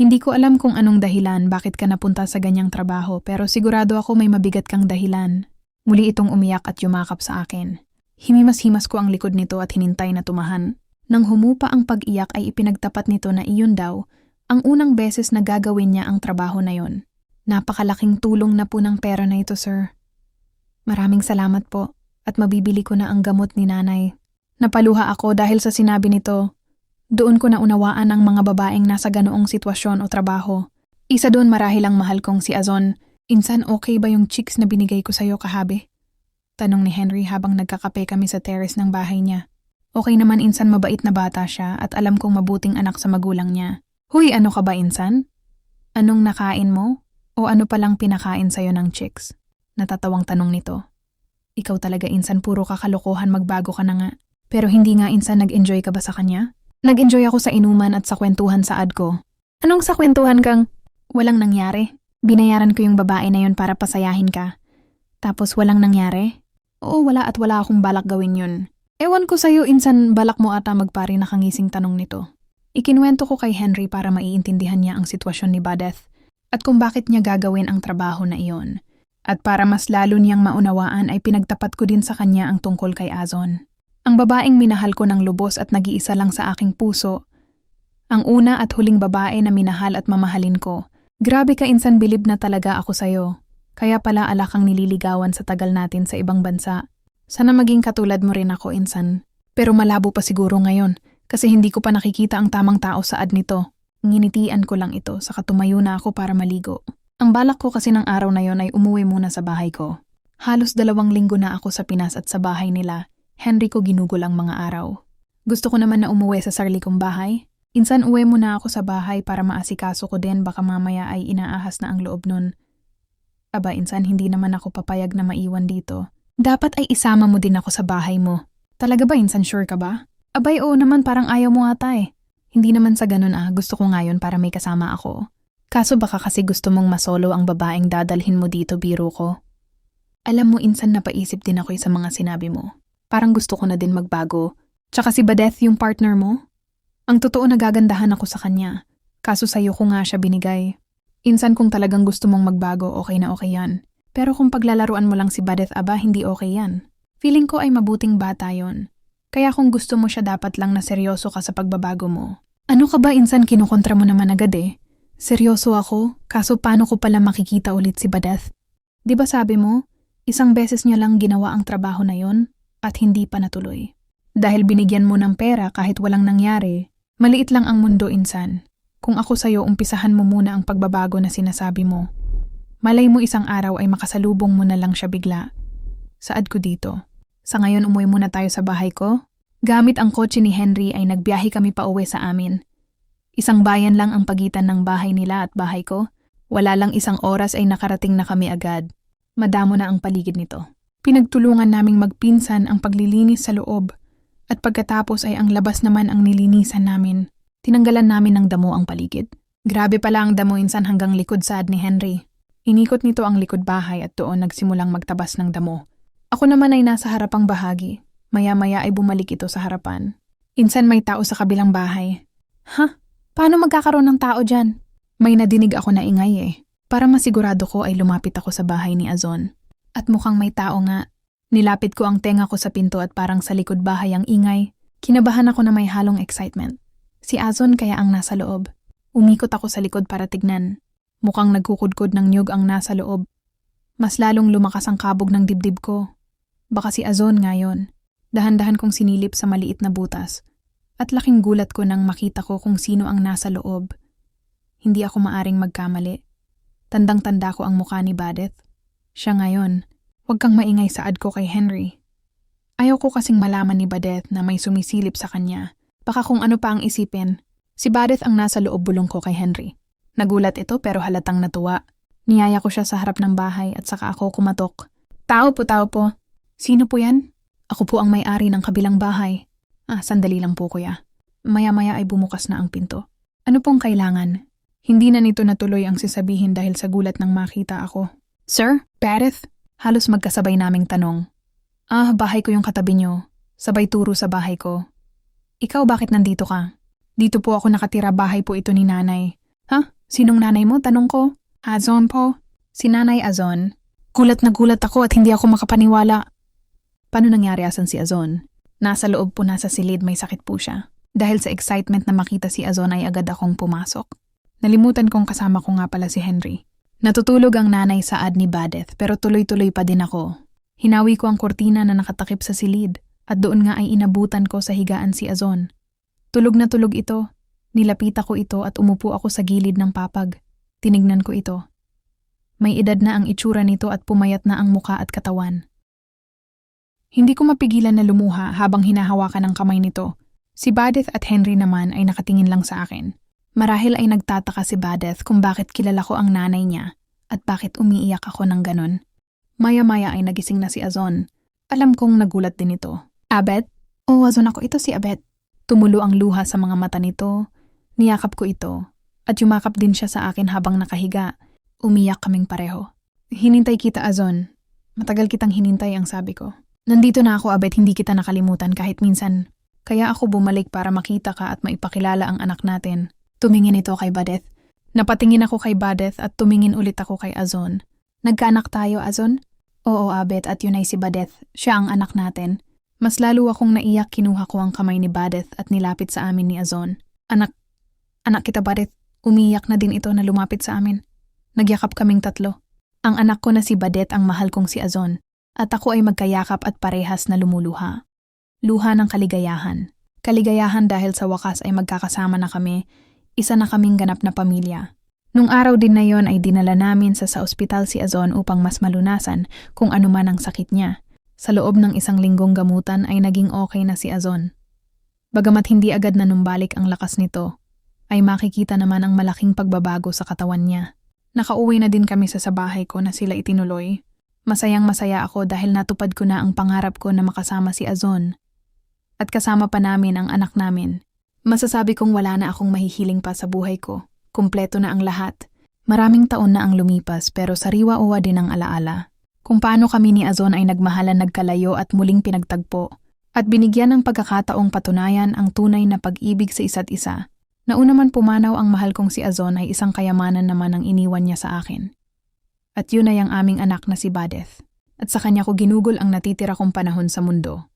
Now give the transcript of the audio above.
Hindi ko alam kung anong dahilan bakit ka napunta sa ganyang trabaho pero sigurado ako may mabigat kang dahilan. Muli itong umiyak at yumakap sa akin. Himimas-himas ko ang likod nito at hinintay na tumahan. Nang humupa ang pag-iyak ay ipinagtapat nito na iyon daw ang unang beses na gagawin niya ang trabaho na yon. Napakalaking tulong na po ng pera na ito, sir. Maraming salamat po at mabibili ko na ang gamot ni nanay. Napaluha ako dahil sa sinabi nito. Doon ko naunawaan ang mga babaeng nasa ganoong sitwasyon o trabaho. Isa doon marahil ang mahal kong si Azon. Insan, okay ba yung chicks na binigay ko sa'yo kahabi? Tanong ni Henry habang nagkakape kami sa terrace ng bahay niya. Okay naman, insan, mabait na bata siya at alam kong mabuting anak sa magulang niya. Huy, ano ka ba, insan? Anong nakain mo? O ano palang pinakain sa'yo ng chicks? Natatawang tanong nito. Ikaw talaga, insan, puro kakalokohan, magbago ka na nga. Pero hindi nga, insan, nag-enjoy ka ba sa kanya? Nag-enjoy ako sa inuman at sa kwentuhan sa ad ko. Anong sa kwentuhan kang? Walang nangyari. Binayaran ko yung babae na yon para pasayahin ka. Tapos walang nangyari? Oo, wala at wala akong balak gawin yun. Ewan ko sa'yo, insan, balak mo ata magpari, nakangising tanong nito. Ikinwento ko kay Henry para maiintindihan niya ang sitwasyon ni Badeth at kung bakit niya gagawin ang trabaho na iyon. At para mas lalo niyang maunawaan ay pinagtapat ko din sa kanya ang tungkol kay Azon. Ang babaeng minahal ko ng lubos at nag-iisa lang sa aking puso. Ang una at huling babae na minahal at mamahalin ko. Grabe ka, insan, bilib na talaga ako sa'yo. Kaya pala alakang nililigawan sa tagal natin sa ibang bansa. Sana maging katulad mo rin ako, insan. Pero malabo pa siguro ngayon kasi hindi ko pa nakikita ang tamang tao sa ad nito. Nginitian ko lang ito saka tumayo na ako para maligo. Ang balak ko kasi ng araw na yon ay umuwi muna sa bahay ko. Halos 2 linggo na ako sa Pinas at sa bahay nila. Henry ko ginugol ang mga araw. Gusto ko naman na umuwi sa sarili kong bahay. Insan, uwi muna ako sa bahay para maasikaso ko din, baka mamaya ay inaahas na ang loob nun. Aba, insan, hindi naman ako papayag na maiwan dito. Dapat ay isama mo din ako sa bahay mo. Talaga ba, insan, sure ka ba? Abay, oo naman, parang ayaw mo ata eh. Hindi naman sa ganun gusto ko ngayon para may kasama ako. Kaso baka kasi gusto mong masolo ang babaeng dadalhin mo dito, biro ko. Alam mo, insan, napaisip din ako sa mga sinabi mo. Parang gusto ko na din magbago. Tsaka si Badeth yung partner mo. Ang totoo, nagagandahan ako sa kanya. Kaso sa'yo ko nga siya binigay. Insan, kung talagang gusto mong magbago, okay na okay yan. Pero kung paglalaruan mo lang si Badeth, aba, hindi okay yan. Feeling ko ay mabuting bata yon. Kaya kung gusto mo siya, dapat lang na seryoso ka sa pagbabago mo. Ano ka ba, insan, kinukontra mo naman agad eh. Seryoso ako, kaso paano ko pala makikita ulit si Badeth? Di ba sabi mo, isang beses niya lang ginawa ang trabaho na yon? At hindi pa natuloy. Dahil binigyan mo ng pera kahit walang nangyari, maliit lang ang mundo, insan. Kung ako sa'yo, umpisahan mo muna ang pagbabago na sinasabi mo. Malay mo isang araw ay makasalubong mo na lang siya bigla. Saad ko dito. Sa ngayon, umuwi muna tayo sa bahay ko. Gamit ang kotse ni Henry ay nagbiyahe kami pa uwi sa amin. Isang bayan lang ang pagitan ng bahay nila at bahay ko. Wala lang 1 oras ay nakarating na kami agad. Madamo na ang paligid nito. Pinagtulungan naming magpinsan ang paglilinis sa loob at pagkatapos ay ang labas naman ang nilinisan namin. Tinanggalan namin ng damo ang paligid. Grabe pala ang damo, insan, hanggang likod saad ni Henry. Inikot nito ang likod bahay at doon nagsimulang magtabas ng damo. Ako naman ay nasa harapang bahagi. Maya-maya ay bumalik ito sa harapan. Insan, may tao sa kabilang bahay. Ha? Paano magkakaroon ng tao dyan? May nadinig ako na ingay eh. Para masigurado ko ay lumapit ako sa bahay ni Azon. At mukhang may tao nga. Nilapit ko ang tenga ko sa pinto at parang sa likod bahay ang ingay. Kinabahan ako na may halong excitement. Si Azon kaya ang nasa loob. Umikot ako sa likod para tignan. Mukhang nagkukudkod ng niyog ang nasa loob. Mas lalong lumakas ang kabog ng dibdib ko. Baka si Azon ngayon. Dahan-dahan kong sinilip sa maliit na butas. At laking gulat ko nang makita ko kung sino ang nasa loob. Hindi ako maaring magkamali. Tandang-tanda ko ang mukha ni Badeth. Siya ngayon. Huwag kang maingay, saad ko kay Henry. Ayaw ko kasing malaman ni Badeth na may sumisilip sa kanya. Baka kung ano pa ang isipin. Si Badeth ang nasa loob, bulong ko kay Henry. Nagulat ito pero halatang natuwa. Niyaya ko siya sa harap ng bahay at saka ako kumatok. Tao po, tao po. Sino po yan? Ako po ang may-ari ng kabilang bahay. Sandali lang po, kuya. Maya-maya ay bumukas na ang pinto. Ano pong kailangan? Hindi na nito natuloy ang sasabihin dahil sa gulat nang makita ako. Sir? Badeth? Halos magkasabay naming tanong. Bahay ko yung katabi nyo. Sabay turo sa bahay ko. Ikaw, bakit nandito ka? Dito po ako nakatira, bahay po ito ni nanay. Ha? Sinong nanay mo? Tanong ko. Azon po. Si Nanay Azon. Gulat na gulat ako at hindi ako makapaniwala. Paano nangyari asan si Azon? Nasa loob po, nasa silid, may sakit po siya. Dahil sa excitement na makita si Azon ay agad akong pumasok. Nalimutan kong kasama ko nga pala si Henry. Natutulog ang nanay sa ad ni Badeth pero tuloy-tuloy pa din ako. Hinawi ko ang kurtina na nakatakip sa silid at doon nga ay inabutan ko sa higaan si Azon. Tulog na tulog ito. Nilapita ko ito at umupo ako sa gilid ng papag. Tinignan ko ito. May edad na ang itsura nito at pumayat na ang muka at katawan. Hindi ko mapigilan na lumuha habang hinahawakan ang kamay nito. Si Badeth at Henry naman ay nakatingin lang sa akin. Marahil ay nagtataka si Badeth kung bakit kilala ko ang nanay niya at bakit umiiyak ako ng ganon. Maya-maya ay nagising na si Azon. Alam kong nagulat din ito. Abet? Oo, Azon ako. Ito si Abet. Tumulo ang luha sa mga mata nito. Niyakap ko ito. At yumakap din siya sa akin habang nakahiga. Umiyak kaming pareho. Hinintay kita, Azon. Matagal kitang hinintay ang sabi ko. Nandito na ako, Abet. Hindi kita nakalimutan kahit minsan. Kaya ako bumalik para makita ka at maipakilala ang anak natin. Tumingin ito kay Badeth. Napatingin ako kay Badeth at tumingin ulit ako kay Azon. Nagkaanak tayo, Azon? Oo, Abet, at yun ay si Badeth. Siya ang anak natin. Mas lalo akong naiyak, kinuha ko ang kamay ni Badeth at nilapit sa amin ni Azon. Anak kita, Badeth. Umiyak na din ito na lumapit sa amin. Nagyakap kaming tatlo. Ang anak ko na si Badeth ang mahal kong si Azon. At ako ay magkayakap at parehas na lumuluha. Luha ng kaligayahan. Kaligayahan dahil sa wakas ay magkakasama na kami. Isa na kaming ganap na pamilya. Nung araw din na yon ay dinala namin sa ospital si Azon upang mas malunasan kung ano man ang sakit niya. Sa loob ng 1 linggong gamutan ay naging okay na si Azon. Bagamat hindi agad nanumbalik ang lakas nito, ay makikita naman ang malaking pagbabago sa katawan niya. Nakauwi na din kami sa bahay ko na sila itinuloy. Masayang-masaya ako dahil natupad ko na ang pangarap ko na makasama si Azon. At kasama pa namin ang anak namin. Masasabi kong wala na akong mahihiling pa sa buhay ko. Kumpleto na ang lahat. Maraming taon na ang lumipas pero sariwa-uwa din ang alaala. Kung paano kami ni Azon ay nagmahalan, nagkalayo at muling pinagtagpo. At binigyan ng pagkakataong patunayan ang tunay na pag-ibig sa isa't isa. Nauna man pumanaw ang mahal kong si Azon ay isang kayamanan naman ang iniwan niya sa akin. At yun ay ang aming anak na si Badeth. At sa kanya ko ginugol ang natitira kong panahon sa mundo.